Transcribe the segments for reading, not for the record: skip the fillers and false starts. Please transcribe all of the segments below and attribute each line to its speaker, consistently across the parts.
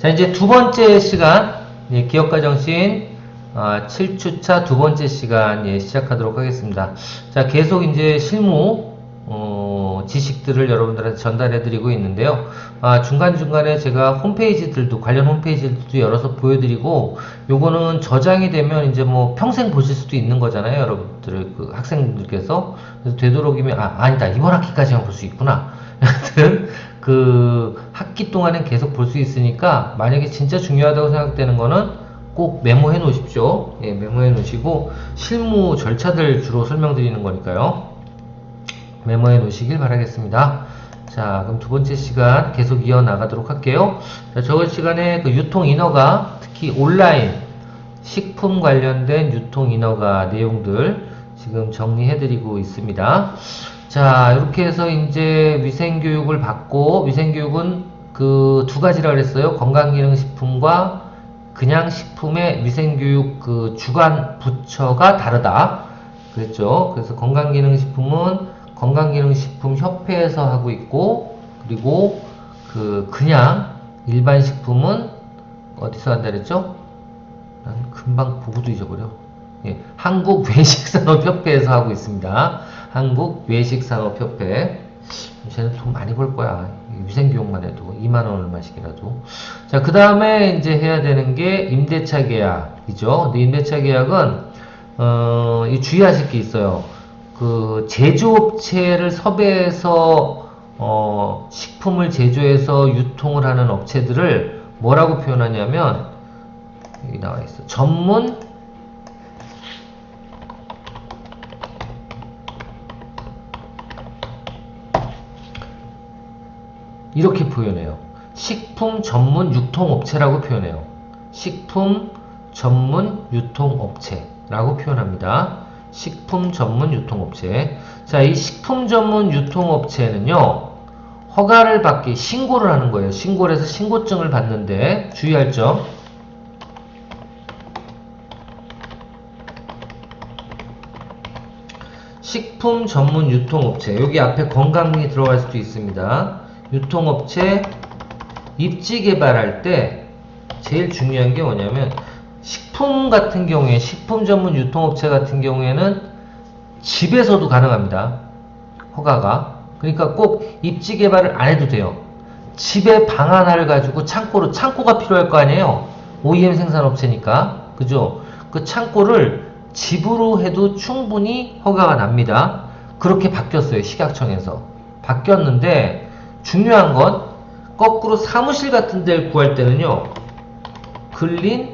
Speaker 1: 자, 이제 두 번째 시간, 예, 기업가정신 7주차 두 번째 시간, 예, 시작하도록 하겠습니다. 자, 계속 이제 실무, 지식들을 여러분들한테 전달해드리고 있는데요. 중간중간에 제가 홈페이지들도, 관련 홈페이지들도 열어서 보여드리고, 요거는 저장이 되면 이제 뭐 평생 보실 수도 있는 거잖아요. 여러분들, 그 학생들께서. 그래서 되도록이면, 아니다. 이번 학기까지만 볼 수 있구나. 여하튼, 그 학기 동안엔 계속 볼 수 있으니까, 만약에 진짜 중요하다고 생각되는 거는 꼭 메모해 놓으십시오. 예, 메모해 놓으시고, 실무 절차들 주로 설명드리는 거니까요. 메모해 놓으시길 바라겠습니다. 자, 그럼 두 번째 시간 계속 이어나가도록 할게요. 자, 저번 시간에 그 유통 인허가, 특히 온라인 식품 관련된 유통 인허가 내용들 지금 정리해드리고 있습니다. 자, 이렇게 해서 이제 위생교육을 받고, 위생교육은 그 두 가지라 그랬어요. 건강기능식품과 그냥 식품의 위생교육 그 주관 부처가 다르다. 그랬죠. 그래서 건강기능식품은 건강기능식품협회에서 하고 있고, 그리고 그냥 일반 식품은 어디서 한다 그랬죠? 난 금방 보고도 잊어버려. 예, 한국외식산업협회에서 하고 있습니다. 한국외식산업협회. 쟤는 돈 많이 벌 거야. 위생교육만 해도 2만원 얼마씩이라도. 자, 그 다음에 이제 해야 되는 게 임대차 계약이죠. 근데 임대차 계약은 이 주의하실 게 있어요. 그 제조업체를 섭외해서 식품을 제조해서 유통을 하는 업체들을 뭐라고 표현하냐면, 여기 나와 있어. 전문 이렇게 표현해요. 식품 전문 유통업체라고 표현해요. 식품 전문 유통업체라고 표현합니다. 식품 전문 유통업체. 자, 이 식품 전문 유통업체는요, 허가를 받기, 신고를 하는 거예요. 신고를 해서 신고증을 받는데, 주의할 점. 식품 전문 유통업체. 여기 앞에 건강이 들어갈 수도 있습니다. 유통업체 입지 개발할 때 제일 중요한 게 뭐냐면, 식품 같은 경우에, 식품 전문 유통업체 같은 경우에는 집에서도 가능합니다. 허가가. 그러니까 꼭 입지 개발을 안 해도 돼요. 집에 방 하나를 가지고 창고가 필요할 거 아니에요. OEM 생산업체니까. 그죠? 그 창고를 집으로 해도 충분히 허가가 납니다. 그렇게 바뀌었어요. 식약청에서. 바뀌었는데, 중요한 건 거꾸로 사무실 같은 데를 구할 때는요, 근린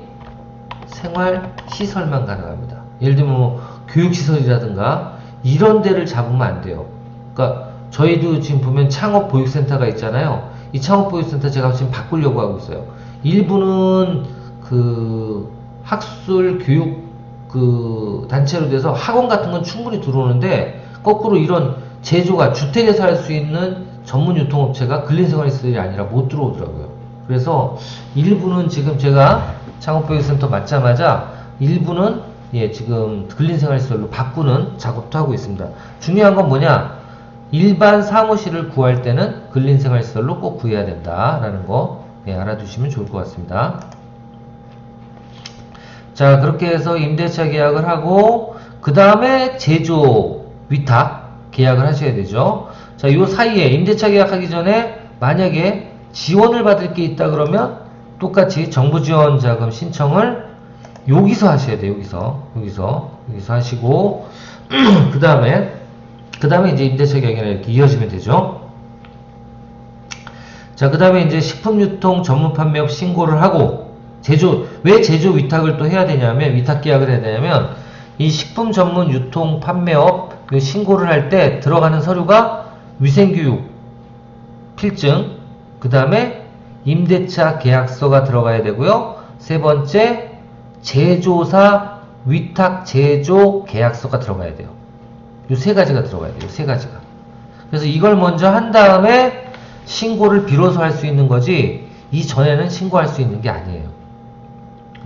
Speaker 1: 생활시설만 가능합니다. 예를 들면 뭐 교육시설이라든가 이런 데를 잡으면 안 돼요. 그러니까 저희도 지금 보면 창업보육센터가 있잖아요. 이 창업보육센터 제가 지금 바꾸려고 하고 있어요. 일부는 그 학술 교육 그 단체로 돼서 학원 같은 건 충분히 들어오는데, 거꾸로 이런 제조가 주택에서 할 수 있는 전문 유통업체가 근린생활시설이 아니라 못 들어오더라고요. 그래서 일부는 지금 제가 창업보육센터 맞자마자 일부는 지금 근린생활시설로 바꾸는 작업도 하고 있습니다. 중요한 건 뭐냐? 일반 사무실을 구할 때는 근린생활시설로 꼭 구해야 된다라는 거 알아두시면 좋을 것 같습니다. 자, 그렇게 해서 임대차 계약을 하고, 그 다음에 제조 위탁 계약을 하셔야 되죠. 자, 요 사이에 임대차 계약하기 전에 만약에 지원을 받을 게 있다 그러면 똑같이 정부 지원 자금 신청을 여기서 하셔야 돼요. 여기서 하시고, 그 다음에 이제 임대차 계약이 이렇게 이어지면 되죠. 자, 그 다음에 이제 식품유통 전문 판매업 신고를 하고, 왜 제조 위탁을 또 해야 되냐면, 위탁 계약을 해야 되냐면, 이 식품 전문 유통 판매업 신고를 할 때 들어가는 서류가 위생교육 필증, 그 다음에 임대차 계약서가 들어가야 되고요. 세 번째, 제조사 위탁 제조 계약서가 들어가야 돼요. 이 세 가지가 들어가야 돼요. 세 가지가. 그래서 이걸 먼저 한 다음에 신고를 비로소 할 수 있는 거지, 이전에는 신고할 수 있는 게 아니에요.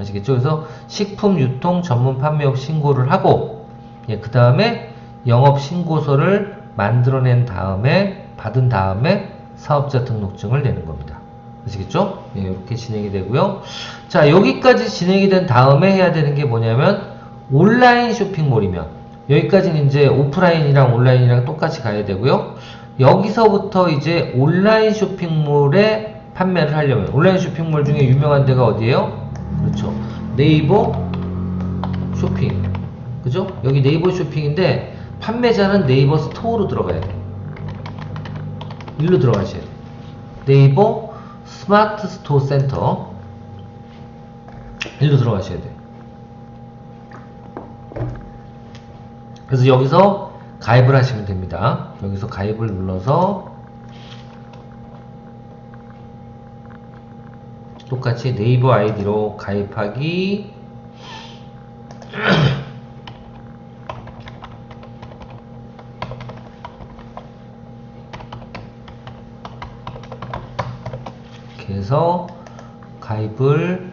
Speaker 1: 아시겠죠? 그래서 식품 유통 전문 판매업 신고를 하고, 그 다음에 영업신고서를 만들어낸 다음에, 받은 다음에 사업자 등록증을 내는 겁니다. 아시겠죠? 예, 이렇게 진행이 되고요. 자, 여기까지 진행이 된 다음에 해야 되는 게 뭐냐면 온라인 쇼핑몰이면 여기까지는 이제 오프라인이랑 온라인이랑 똑같이 가야 되고요. 여기서부터 이제 온라인 쇼핑몰에 판매를 하려면 온라인 쇼핑몰 중에 유명한 데가 어디예요? 그렇죠. 네이버 쇼핑. 그죠? 여기 네이버 쇼핑인데 판매자는 네이버 스토어로 들어가야 돼. 일로 들어가셔야 돼. 네이버 스마트 스토어 센터 일로 들어가셔야 돼. 그래서 여기서 가입을 하시면 됩니다. 여기서 가입을 눌러서 똑같이 네이버 아이디로 가입하기 이렇게 해서 가입을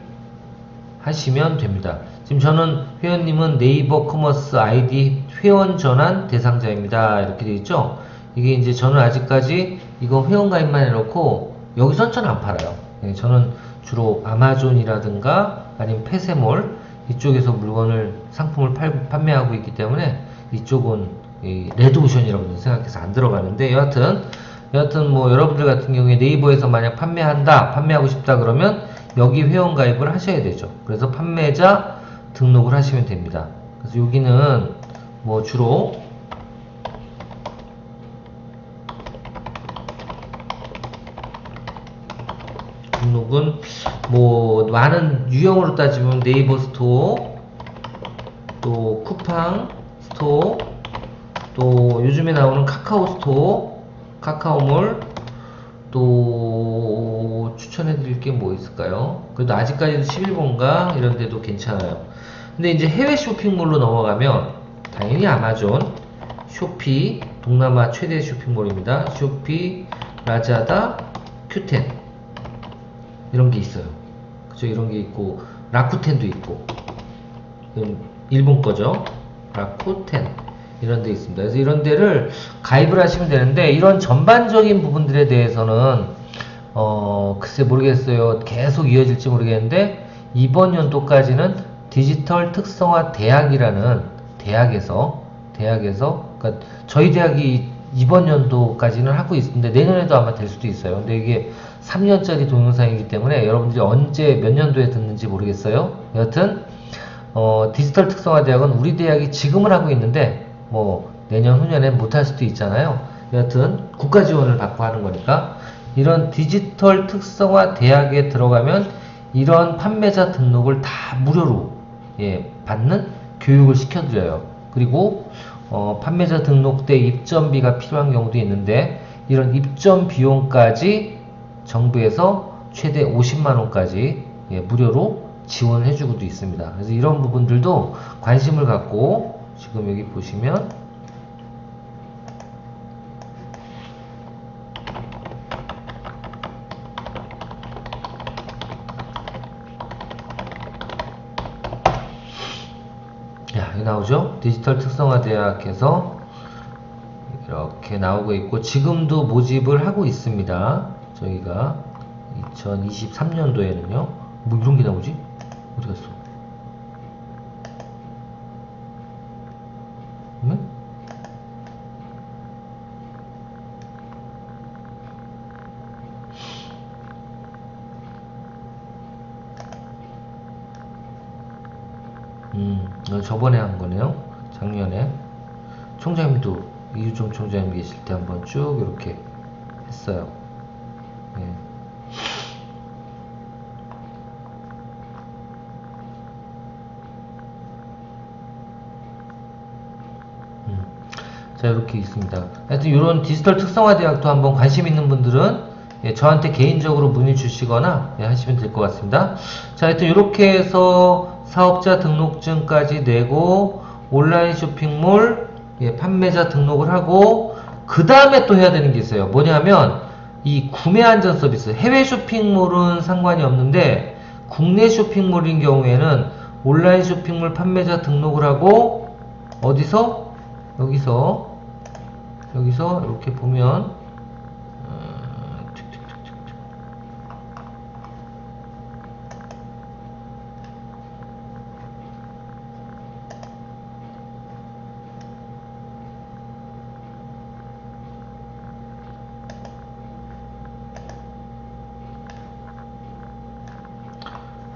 Speaker 1: 하시면 됩니다. 지금 저는 회원님은 네이버 커머스 아이디 회원 전환 대상자입니다. 이렇게 되어 있죠. 이게 이제 저는 아직까지 이거 회원 가입만 해놓고 여기선 전 안 팔아요. 네, 저는 주로 아마존이라든가 아니면 폐쇄몰 이쪽에서 물건을 상품을 판매하고 있기 때문에 이쪽은 레드오션이라고 생각해서 안 들어가는데 여하튼 뭐 여러분들 같은 경우에 네이버에서 만약 판매하고 싶다 그러면 여기 회원 가입을 하셔야 되죠. 그래서 판매자 등록을 하시면 됩니다. 그래서 여기는 뭐 주로 등록은 뭐 많은 유형으로 따지면 네이버 스토어, 또 쿠팡 스토어, 또 요즘에 나오는 카카오 스토어, 카카오몰, 또 추천해드릴 게 뭐 있을까요? 그래도 아직까지도 11번가 이런 데도 괜찮아요. 근데 이제 해외 쇼핑몰로 넘어가면 당연히 아마존, 쇼피, 동남아 최대 쇼핑몰입니다. 쇼피, 라자다, 큐텐 이런 게 있어요. 그죠? 이런 게 있고 라쿠텐도 있고 일본 거죠. 라쿠텐 이런 데 있습니다. 그래서 이런 데를 가입을 하시면 되는데 이런 전반적인 부분들에 대해서는 글쎄 모르겠어요. 계속 이어질지 모르겠는데 이번 연도까지는 디지털 특성화 대학이라는 대학에서 그러니까 저희 대학이 이번 연도까지는 하고 있는데 내년에도 아마 될 수도 있어요. 근데 이게 3년짜리 동영상이기 때문에 여러분들이 언제 몇 년도에 듣는지 모르겠어요. 여하튼 디지털 특성화 대학은 우리 대학이 지금은 하고 있는데 뭐 내년 후년에 못할 수도 있잖아요. 여하튼 국가 지원을 받고 하는 거니까 이런 디지털 특성화 대학에 들어가면 이런 판매자 등록을 다 무료로 받는 교육을 시켜드려요. 그리고 판매자 등록 때 입점비가 필요한 경우도 있는데 이런 입점 비용까지 정부에서 최대 50만원까지 무료로 지원을 해주고도 있습니다. 그래서 이런 부분들도 관심을 갖고 지금 여기 보시면 여기 나오죠? 디지털 특성화 대학에서 이렇게 나오고 있고 지금도 모집을 하고 있습니다. 저희가 2023년도에는요 뭐 이런 게 나오지? 어디 갔어? 네? 저번에 한 거네요. 작년에 총장님도 이유종 총장님 계실 때 한번 쭉 이렇게 했어요. 네. 자 이렇게 있습니다. 하여튼 이런 디지털 특성화 대학도 한번 관심 있는 분들은 저한테 개인적으로 문의 주시거나 하시면 될 것 같습니다. 자 하여튼 이렇게 해서 사업자 등록증까지 내고 온라인 쇼핑몰 판매자 등록을 하고 그 다음에 또 해야 되는 게 있어요. 뭐냐면 이 구매 안전 서비스, 해외 쇼핑몰은 상관이 없는데 국내 쇼핑몰인 경우에는 온라인 쇼핑몰 판매자 등록을 하고 어디서? 여기서 이렇게 보면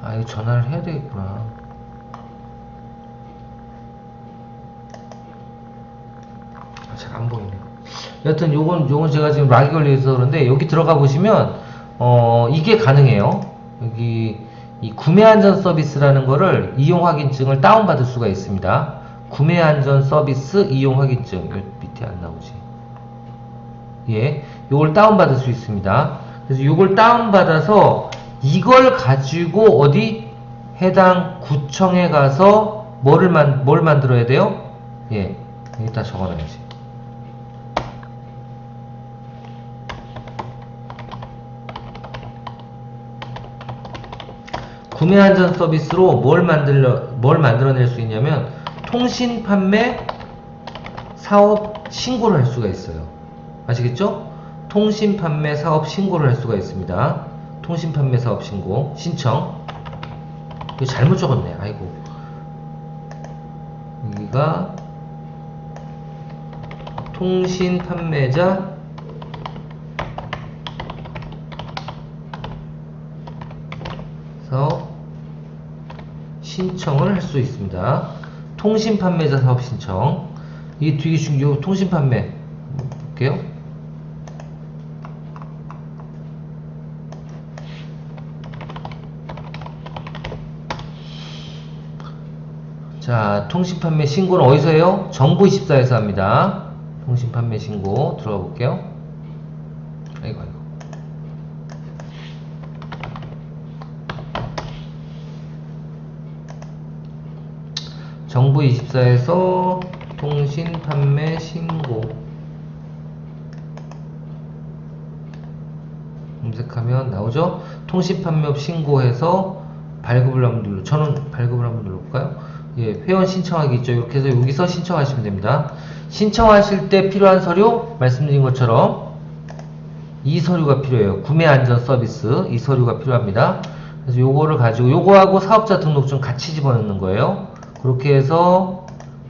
Speaker 1: 아, 이거 전화를 해야 되겠구나. 잘 안 보이네. 여튼 요건 제가 지금 락이 걸려서 그런데 여기 들어가 보시면 이게 가능해요. 여기 이 구매 안전 서비스라는 거를 이용 확인증을 다운받을 수가 있습니다. 구매 안전 서비스 이용 확인증. 여기 밑에 안 나오지. 예. 요걸 다운받을 수 있습니다. 그래서 요걸 다운받아서 이걸 가지고 어디 해당 구청에 가서 뭘 만들어야 돼요? 예. 여기다 적어놔야지. 구매 안전 서비스로 뭘 만들어낼 수 있냐면 통신 판매 사업 신고를 할 수가 있어요. 아시겠죠? 통신 판매 사업 신고를 할 수가 있습니다. 통신 판매 사업 신고 신청. 이거 잘못 적었네. 아이고. 여기가 통신 판매자 사업 신청을 할 수 있습니다. 통신 판매자 사업 신청. 이게 되게 중요해요. 통신 판매 볼게요. 자, 통신 판매 신고는 어디서 해요? 정부24에서 합니다. 통신 판매 신고 들어가 볼게요. 아이고. 정부24에서 통신 판매 신고 검색하면 나오죠? 통신 판매업 신고해서 발급을 한번 눌러. 저는 발급을 한번 눌러볼까요? 예, 회원 신청하기 있죠. 이렇게 해서 여기서 신청하시면 됩니다. 신청하실 때 필요한 서류 말씀드린 것처럼 이 서류가 필요해요. 구매 안전 서비스 이 서류가 필요합니다. 그래서 요거를 가지고 요거하고 사업자 등록증 같이 집어넣는 거예요. 그렇게 해서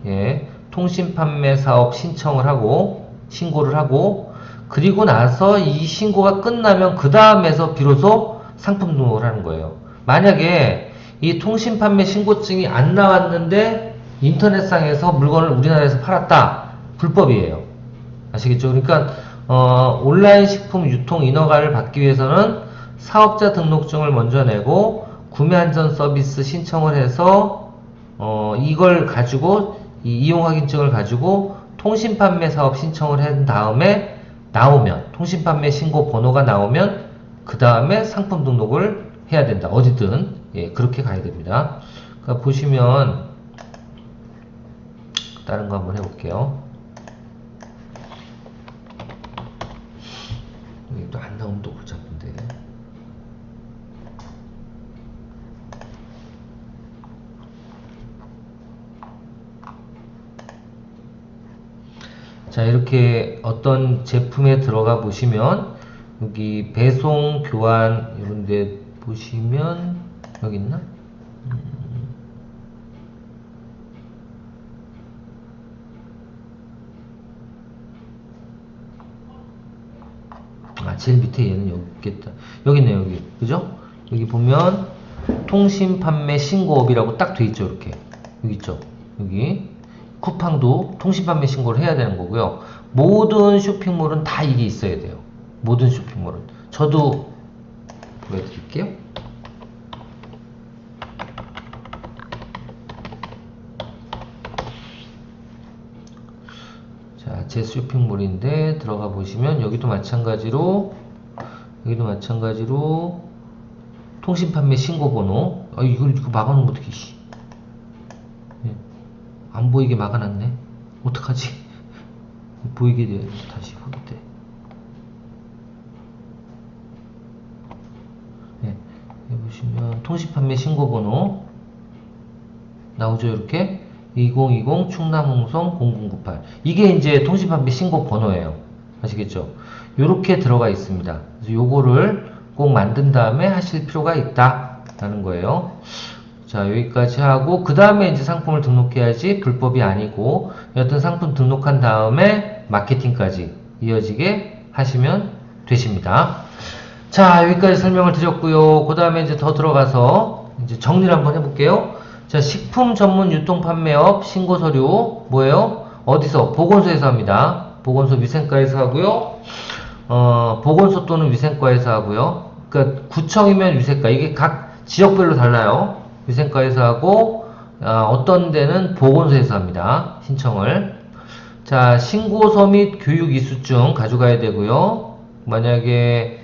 Speaker 1: 예, 통신 판매 사업 신청을 하고 신고를 하고 그리고 나서 이 신고가 끝나면 그 다음에서 비로소 상품 등록을 하는 거예요. 만약에 이 통신 판매 신고증이 안 나왔는데 인터넷상에서 물건을 우리나라에서 팔았다. 불법이에요. 아시겠죠? 그러니까 온라인 식품 유통 인허가를 받기 위해서는 사업자 등록증을 먼저 내고 구매 안전 서비스 신청을 해서 이걸 가지고 이 이용 확인증을 가지고 통신 판매 사업 신청을 한 다음에 나오면 통신 판매 신고 번호가 나오면 그 다음에 상품 등록을 해야 된다. 어디든 예, 그렇게 가야 됩니다. 그러니까 보시면 다른 거 한번 해볼게요. 여기 또 안 나오면 또 골치 아픈데. 자, 이렇게 어떤 제품에 들어가 보시면 여기 배송, 교환 이런 데 보시면 여기 있나? 아, 제일 밑에 얘는 여기 있겠다. 여기 있네요, 여기. 그죠? 여기 보면 통신 판매 신고업이라고 딱 돼 있죠, 이렇게. 여기 있죠? 여기. 쿠팡도 통신 판매 신고를 해야 되는 거고요. 모든 쇼핑몰은 다 이게 있어야 돼요. 모든 쇼핑몰은. 저도 보여드릴게요. 자, 제 쇼핑몰인데 들어가 보시면 여기도 마찬가지로 통신 판매 신고 번호. 이걸 막아놓으면 어떡해, 씨. 안 보이게 막아놨네. 어떡하지? 보이게 돼. 다시 확대. 네. 해보시면 통신 판매 신고 번호 나오죠, 이렇게. 2020 충남 홍성 0098. 이게 이제 통신 판매 신고 번호예요. 아시겠죠? 요렇게 들어가 있습니다. 그래서 요거를 꼭 만든 다음에 하실 필요가 있다 라는 거예요. 자, 여기까지 하고 그 다음에 이제 상품을 등록해야지 불법이 아니고, 여튼 상품 등록한 다음에 마케팅까지 이어지게 하시면 되십니다. 자, 여기까지 설명을 드렸고요. 그 다음에 이제 더 들어가서 이제 정리를 한번 해볼게요. 자, 식품 전문 유통 판매업 신고 서류 뭐예요? 어디서? 보건소에서 합니다. 보건소 위생과에서 하고요. 보건소 또는 위생과에서 하고요. 그러니까 구청이면 위생과, 이게 각 지역별로 달라요. 위생과에서 하고 어떤 데는 보건소에서 합니다. 신청을. 자, 신고서 및 교육 이수증 가져가야 되고요. 만약에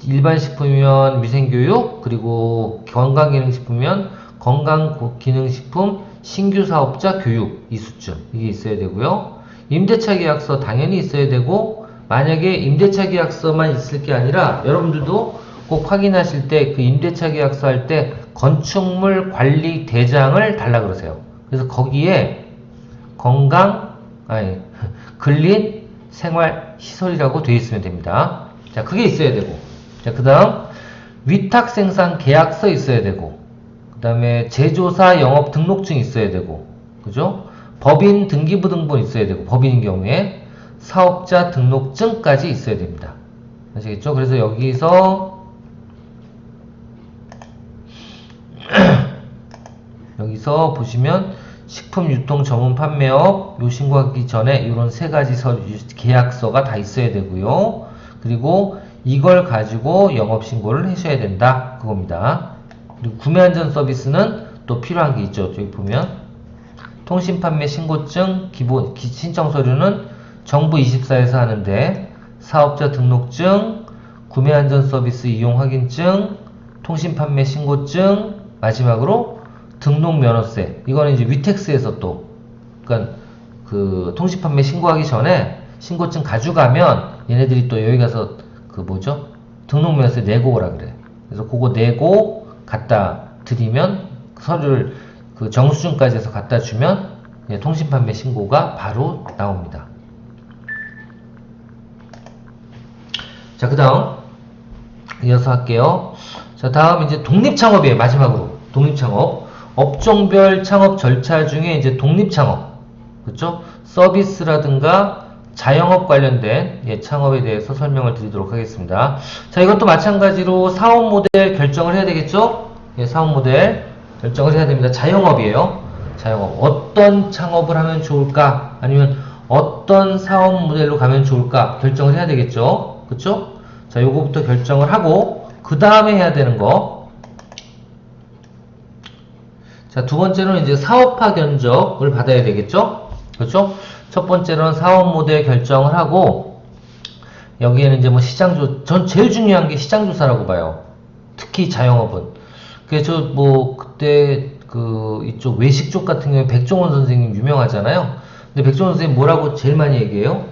Speaker 1: 일반 식품이면 위생교육, 그리고 건강기능식품이면 건강기능식품 신규 사업자 교육 이수증, 이게 있어야 되고요. 임대차 계약서 당연히 있어야 되고, 만약에 임대차 계약서만 있을 게 아니라 여러분들도 꼭 확인하실 때 그 임대차 계약서 할 때 건축물 관리 대장을 달라 그러세요. 그래서 거기에 근린 생활 시설이라고 되어 있으면 됩니다. 자, 그게 있어야 되고, 자, 그 다음 위탁 생산 계약서 있어야 되고, 그 다음에 제조사 영업 등록증 있어야 되고, 그죠? 법인 등기부등본 있어야 되고, 법인인 경우에 사업자 등록증까지 있어야 됩니다. 아시겠죠? 그래서 여기서 보시면 식품 유통 전문 판매업 요 신고하기 전에 이런 세 가지 계약서가 다 있어야 되고요. 그리고 이걸 가지고 영업 신고를 하셔야 된다, 그겁니다. 그리고 구매 안전 서비스는 또 필요한 게 있죠. 저기 보면 통신 판매 신고증 기본 신청 서류는 정부 24에서 하는데, 사업자 등록증, 구매 안전 서비스 이용 확인증, 통신 판매 신고증, 마지막으로 등록 면허세. 이거는 이제 위택스에서 또, 그러니까 그 통신 판매 신고하기 전에 신고증 가져가면 얘네들이 또 여기 가서 그 뭐죠? 등록 면허세 내고 오라 그래. 그래서 그거 내고 갖다 드리면 서류를 그 정수증까지 해서 갖다 주면 통신 판매 신고가 바로 나옵니다. 자, 그 다음 이어서 할게요. 자, 다음 이제 독립창업이에요. 마지막으로 독립창업. 업종별 창업 절차 중에 이제 독립창업, 그렇죠? 서비스라든가 자영업 관련된 창업에 대해서 설명을 드리도록 하겠습니다. 자, 이것도 마찬가지로 사업 모델 결정을 해야 되겠죠? 사업 모델 결정을 해야 됩니다. 자영업이에요. 자영업. 어떤 창업을 하면 좋을까? 아니면 어떤 사업 모델로 가면 좋을까? 결정을 해야 되겠죠? 그쵸? 자, 요거부터 결정을 하고, 그 다음에 해야 되는 거. 자, 두 번째로는 이제 사업화 견적을 받아야 되겠죠? 그렇죠? 첫 번째로는 사업 모델 결정을 하고, 여기에는 이제 뭐 전 제일 중요한 게 시장조사라고 봐요. 특히 자영업은. 그래서 뭐 그때 이쪽 외식 쪽 같은 경우에 백종원 선생님 유명하잖아요. 근데 백종원 선생님 뭐라고 제일 많이 얘기해요?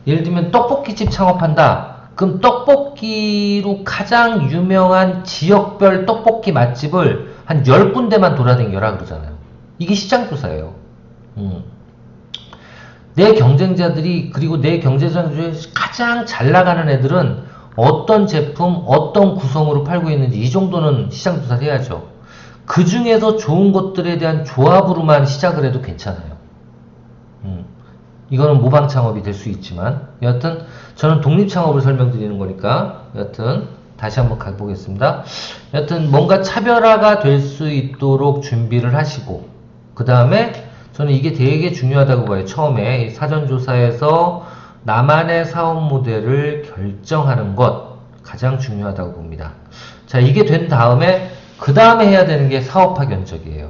Speaker 1: 예를 들면 떡볶이집 창업한다. 그럼 떡볶이로 가장 유명한 지역별 떡볶이 맛집을 한 10군데만 돌아다녀라 그러잖아요. 이게 시장조사예요. 내 경쟁자들이, 그리고 내 경쟁자 중에 가장 잘 나가는 애들은 어떤 제품, 어떤 구성으로 팔고 있는지 이 정도는 시장조사를 해야죠. 그 중에서 좋은 것들에 대한 조합으로만 시작을 해도 괜찮아요. 이거는 모방 창업이 될 수 있지만, 여하튼 저는 독립 창업을 설명드리는 거니까, 여하튼 다시 한번 가보겠습니다. 여하튼 뭔가 차별화가 될 수 있도록 준비를 하시고, 그 다음에 저는 이게 되게 중요하다고 봐요. 처음에 사전조사에서 나만의 사업 모델을 결정하는 것 가장 중요하다고 봅니다. 자, 이게 된 다음에 그 다음에 해야 되는 게 사업화 견적이에요.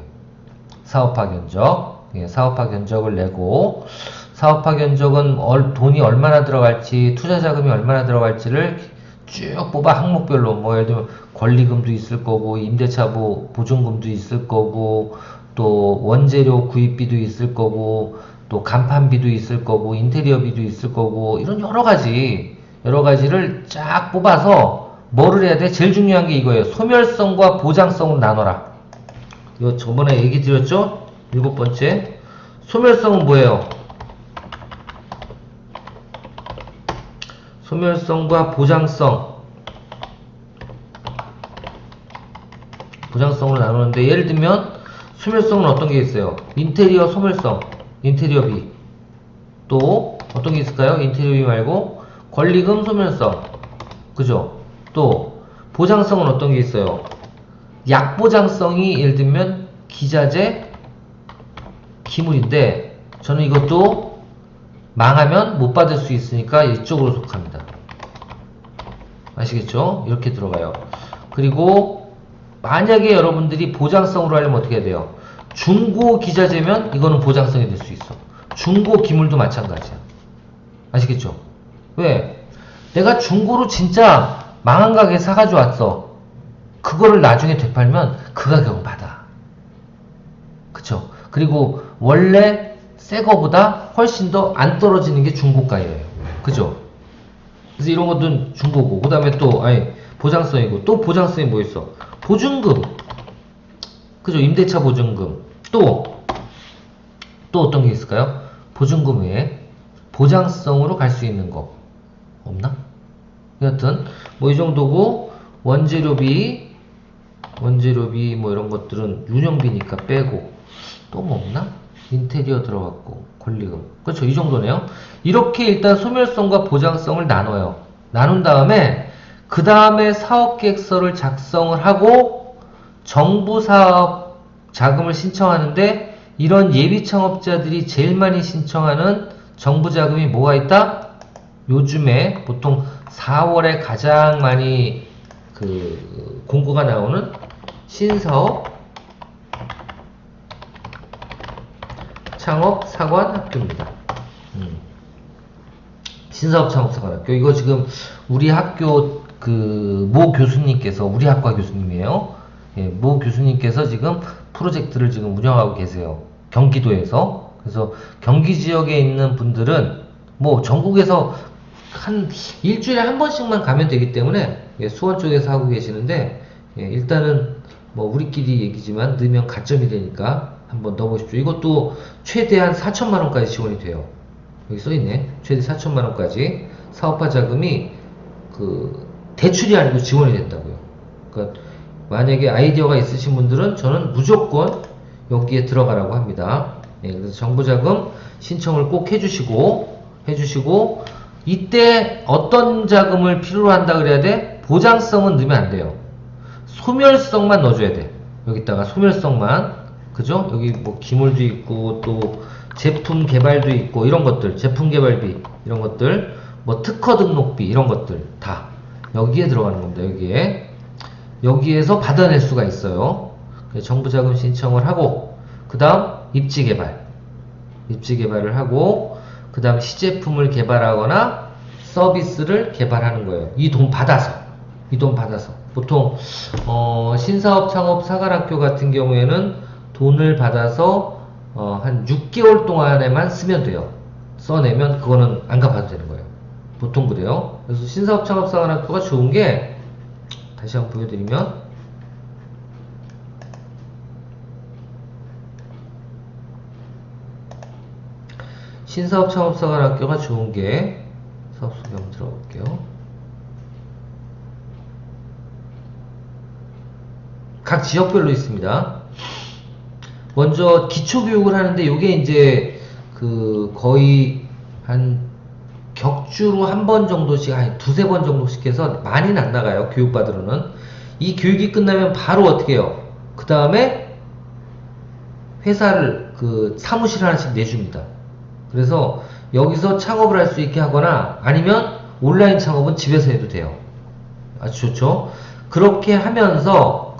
Speaker 1: 사업화 견적. 사업화 견적을 내고, 사업화 견적은 돈이 얼마나 들어갈지, 투자 자금이 얼마나 들어갈지를 쭉 뽑아 항목별로, 뭐 예를 들면 권리금도 있을 거고, 임대차 보증금도 있을 거고, 또 원재료 구입비도 있을 거고, 또 간판비도 있을 거고, 인테리어비도 있을 거고, 이런 여러 가지를 쫙 뽑아서 뭐를 해야 돼? 제일 중요한 게 이거예요. 소멸성과 보장성으로 나눠라. 이거 저번에 얘기 드렸죠? 7번째. 소멸성은 뭐예요? 소멸성과 보장성을 나누는데, 예를 들면 소멸성은 어떤 게 있어요? 인테리어 소멸성, 인테리어비. 또 어떤 게 있을까요? 인테리어비 말고 권리금 소멸성, 그죠? 또 보장성은 어떤 게 있어요? 약보장성이 예를 들면 기자재, 기물인데 저는 이것도 망하면 못 받을 수 있으니까 이쪽으로 속합니다. 아시겠죠? 이렇게 들어가요. 그리고 만약에 여러분들이 보장성으로 하려면 어떻게 해야 돼요? 중고 기자재면 이거는 보장성이 될 수 있어. 중고 기물도 마찬가지야. 아시겠죠? 왜? 내가 중고로 진짜 망한 가게 사가지고 왔어. 그거를 나중에 되팔면 그 가격은 받아. 그쵸? 그리고 원래 새 거보다 훨씬 더 안 떨어지는 게 중고가예요. 그죠? 그래서 이런 것도 중고고, 그 다음에 또, 보장성이고, 또 보장성이 뭐 있어? 보증금. 그죠? 임대차 보증금. 또 어떤 게 있을까요? 보증금 외에 보장성으로 갈 수 있는 거. 없나? 여하튼, 뭐 이 정도고, 원재료비 뭐 이런 것들은 운영비니까 빼고, 또 뭐 없나? 인테리어 들어갔고, 권리금. 그렇죠. 이 정도네요. 이렇게 일단 소멸성과 보장성을 나눠요. 나눈 다음에, 그 다음에 사업계획서를 작성을 하고, 정부 사업 자금을 신청하는데, 이런 예비 창업자들이 제일 많이 신청하는 정부 자금이 뭐가 있다? 요즘에 보통 4월에 가장 많이 공고가 나오는 신사업 창업사관학교입니다. 신사업 창업사관학교. 이거 지금 우리 학교 모 교수님께서, 우리 학과 교수님이에요. 예, 모 교수님께서 지금 프로젝트를 지금 운영하고 계세요. 경기도에서. 그래서 경기 지역에 있는 분들은 뭐 전국에서 한 일주일에 한 번씩만 가면 되기 때문에, 예, 수원 쪽에서 하고 계시는데, 예, 일단은 뭐 우리끼리 얘기지만 넣으면 가점이 되니까 한번 넣어보십시오. 이것도 최대한 4천만원까지 지원이 돼요. 여기 써있네. 최대 4천만원까지 사업화 자금이 대출이 아니고 지원이 된다고요. 그러니까 만약에 아이디어가 있으신 분들은 저는 무조건 여기에 들어가라고 합니다. 예, 그래서 정부 자금 신청을 꼭 해주시고 이때 어떤 자금을 필요로 한다 그래야 돼? 보장성은 넣으면 안 돼요. 소멸성만 넣어줘야 돼. 여기다가 소멸성만. 그죠? 여기 뭐 기물도 있고 또 제품 개발도 있고 이런 것들, 제품 개발비 이런 것들, 뭐 특허 등록비 이런 것들 다 여기에 들어가는 겁니다. 여기에서 받아낼 수가 있어요. 정부 자금 신청을 하고, 그 다음 입지 개발을 하고, 그 다음 시제품을 개발하거나 서비스를 개발하는 거예요. 이 돈 받아서. 보통 신사업 창업 사관학교 같은 경우에는 돈을 받아서 한 6개월 동안에만 쓰면 돼요. 써내면 그거는 안 갚아도 되는 거예요. 보통 그래요. 그래서 신사업 창업 사관학교가 좋은 게, 다시 한번 보여드리면, 신사업 창업사관학교가 좋은 게, 사업 소개 한번 들어볼게요. 각 지역별로 있습니다. 먼저 기초교육을 하는데, 이게 이제 거의 한 격주로 한 번 정도씩, 한 두세 번 정도씩 해서 많이는 안 나가요. 교육받으러는. 이 교육이 끝나면 바로 어떻게 해요? 그 다음에 회사를, 사무실 하나씩 내줍니다. 그래서 여기서 창업을 할 수 있게 하거나, 아니면 온라인 창업은 집에서 해도 돼요. 아주 좋죠? 그렇게 하면서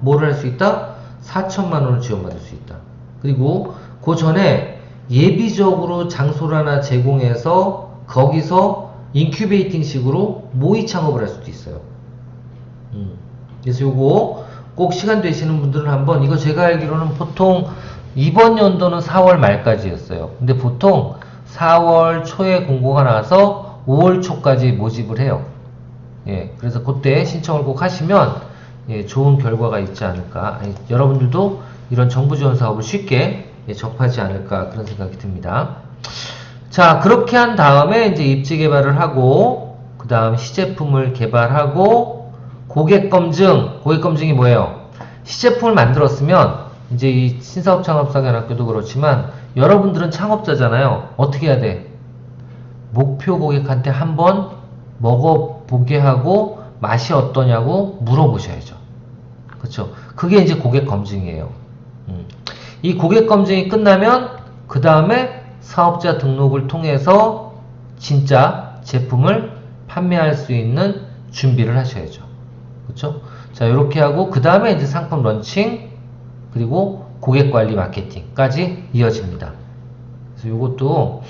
Speaker 1: 뭐를 할 수 있다? 4천만원을 지원받을 수 있다. 그리고 그 전에 예비적으로 장소를 하나 제공해서 거기서 인큐베이팅 식으로 모의 창업을 할 수도 있어요. 그래서 요거 꼭 시간 되시는 분들은 한번, 이거 제가 알기로는 보통 이번 연도는 4월 말까지였어요. 근데 보통 4월 초에 공고가 나와서 5월 초까지 모집을 해요. 예, 그래서 그때 신청을 꼭 하시면, 예, 좋은 결과가 있지 않을까. 여러분들도 이런 정부 지원 사업을 쉽게, 예, 접하지 않을까, 그런 생각이 듭니다. 자, 그렇게 한 다음에 이제 입지 개발을 하고, 그 다음 시제품을 개발하고, 고객검증이 뭐예요? 시제품을 만들었으면, 이제 이 신사업창업사관학교도 그렇지만, 여러분들은 창업자잖아요. 어떻게 해야 돼? 목표 고객한테 한번 먹어보게 하고 맛이 어떠냐고 물어보셔야죠. 그쵸. 그게 이제 고객 검증이에요. 이 고객 검증이 끝나면 그 다음에 사업자 등록을 통해서 진짜 제품을 판매할 수 있는 준비를 하셔야죠. 그쵸? 자, 이렇게 하고 그 다음에 이제 상품 런칭 그리고 고객 관리 마케팅까지 이어집니다. 그래서 이것도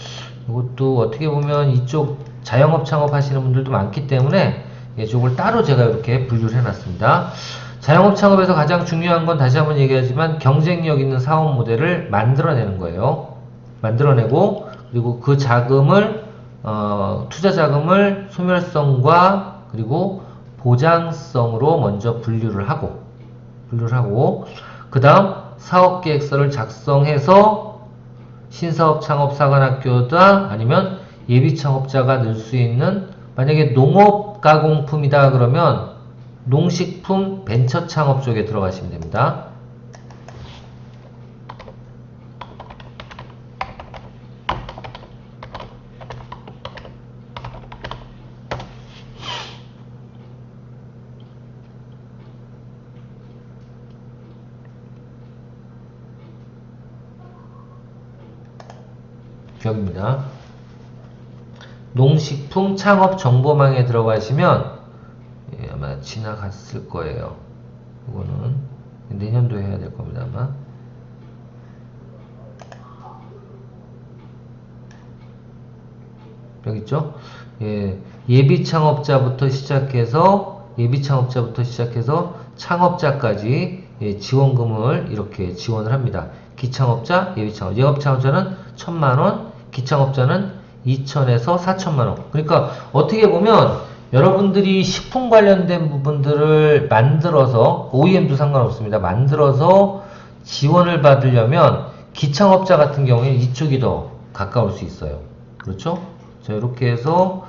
Speaker 1: 어떻게 보면 이쪽 자영업 창업하시는 분들도 많기 때문에 이쪽을 따로 제가 이렇게 분류를 해놨습니다. 자영업 창업에서 가장 중요한 건 다시 한번 얘기하지만 경쟁력 있는 사업 모델을 만들어내는 거예요. 만들어내고 그리고 그 자금을 투자 자금을 소멸성과 그리고 보장성으로 먼저 분류를 하고 그 다음 사업계획서를 작성해서 신사업 창업 사관학교다 아니면 예비창업자가 늘 수 있는 만약에 농업가공품이다 그러면 농식품 벤처 창업 쪽에 들어가시면 됩니다. 여기입니다. 농식품 창업 정보망에 들어가시면 아마 지나갔을 거예요. 이거는 내년도에 해야 될 겁니다. 아마 여기 있죠? 예비 창업자부터 시작해서 창업자까지 지원금을 이렇게 지원을 합니다. 기창업자, 예비창업, 영업창업자는 1,000만원, 기창업자는 2,000에서 4,000만원. 그러니까 어떻게 보면 여러분들이 식품 관련된 부분들을 만들어서 OEM도 상관없습니다. 만들어서 지원을 받으려면 기창업자 같은 경우에 이쪽이 더 가까울 수 있어요. 그렇죠? 자, 이렇게 해서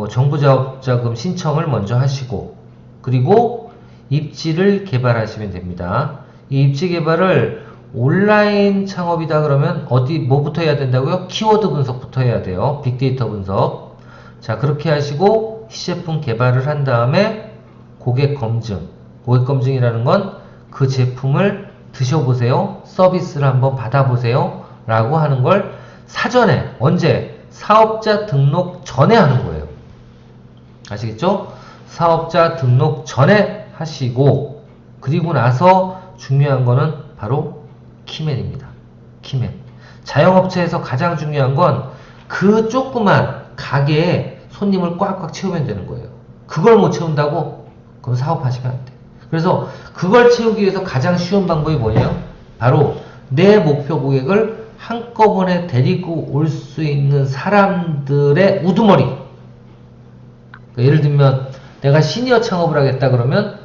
Speaker 1: 정부 자금 신청을 먼저 하시고 그리고 입지를 개발하시면 됩니다. 이 입지 개발을 온라인 창업이다 그러면 뭐부터 해야 된다고요? 키워드 분석부터 해야 돼요. 빅데이터 분석. 자, 그렇게 하시고 시제품 개발을 한 다음에 고객 검증이라는 건 그 제품을 드셔보세요. 서비스를 한번 받아보세요. 라고 하는 걸 사전에 언제? 사업자 등록 전에 하는 거예요. 아시겠죠? 사업자 등록 전에 하시고 그리고 나서 중요한 거는 바로 키맨입니다. 키맨. 자영업체에서 가장 중요한 건 그 조그만 가게에 손님을 꽉꽉 채우면 되는 거예요. 그걸 못 채운다고? 그럼 사업하시면 안 돼. 그래서 그걸 채우기 위해서 가장 쉬운 방법이 뭐예요? 바로 내 목표 고객을 한꺼번에 데리고 올 수 있는 사람들의 우두머리. 그러니까 예를 들면 내가 시니어 창업을 하겠다 그러면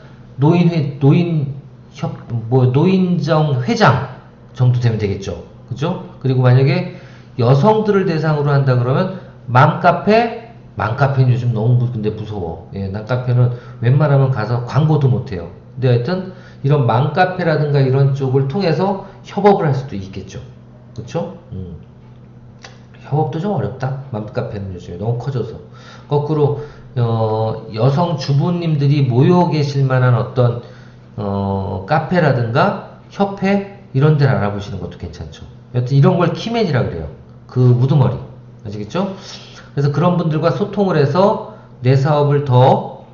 Speaker 1: 노인정 회장 정도 되면 되겠죠. 그죠? 그리고 만약에 여성들을 대상으로 한다 그러면 맘카페는 요즘 너무 근데 무서워. 맘카페는 웬만하면 가서 광고도 못해요. 근데 하여튼 이런 맘카페라든가 이런 쪽을 통해서 협업을 할 수도 있겠죠. 그쵸? 협업도 좀 어렵다. 맘카페는 요즘에 너무 커져서. 거꾸로 여성 주부님들이 모여 계실 만한 어떤 카페라든가 협회 이런 데를 알아보시는 것도 괜찮죠. 여튼 이런 걸 키맨이라 그래요. 그 우두머리. 아시겠죠? 그래서 그런 분들과 소통을 해서 내 사업을 더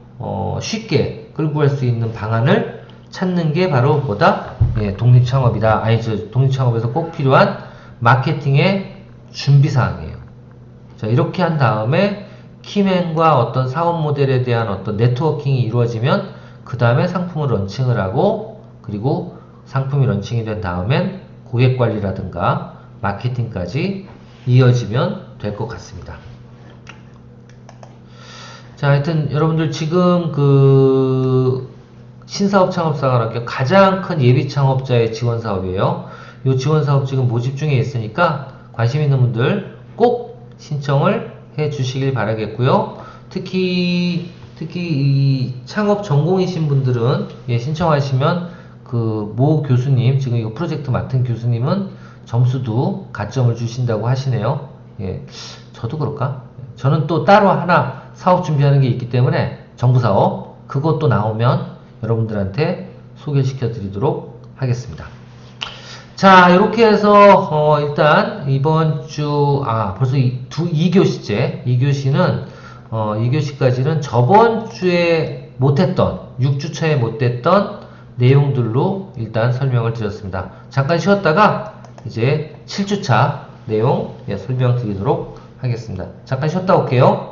Speaker 1: 쉽게 끌고 갈 수 있는 방안을 찾는 게 바로 뭐다? 독립창업이다. 독립창업에서 꼭 필요한 마케팅의 준비사항이에요. 자, 이렇게 한 다음에 키맨과 어떤 사업 모델에 대한 어떤 네트워킹이 이루어지면 그 다음에 상품을 런칭을 하고 그리고 상품이 런칭이 된 다음엔 고객 관리라든가 마케팅까지 이어지면 될 것 같습니다. 자, 하여튼 여러분들 지금 신사업 창업사관학교 가장 큰 예비 창업자의 지원 사업이에요. 이 지원 사업 지금 모집 중에 있으니까 관심 있는 분들 꼭 신청을 해 주시길 바라겠고요. 특히 이 창업 전공이신 분들은 신청하시면 모 교수님, 지금 이거 프로젝트 맡은 교수님은 점수도 가점을 주신다고 하시네요. 저도 그럴까? 저는 또 따로 하나 사업 준비하는 게 있기 때문에 정부 사업 그것도 나오면 여러분들한테 소개시켜 드리도록 하겠습니다. 자, 이렇게 해서 일단 이번 주 벌써 2교시째 2교시는 2교시까지는 저번 주에 못했던 6주차에 못했던 내용들로 일단 설명을 드렸습니다. 잠깐 쉬었다가 이제 7주차 내용 설명드리도록 하겠습니다. 잠깐 쉬었다 올게요.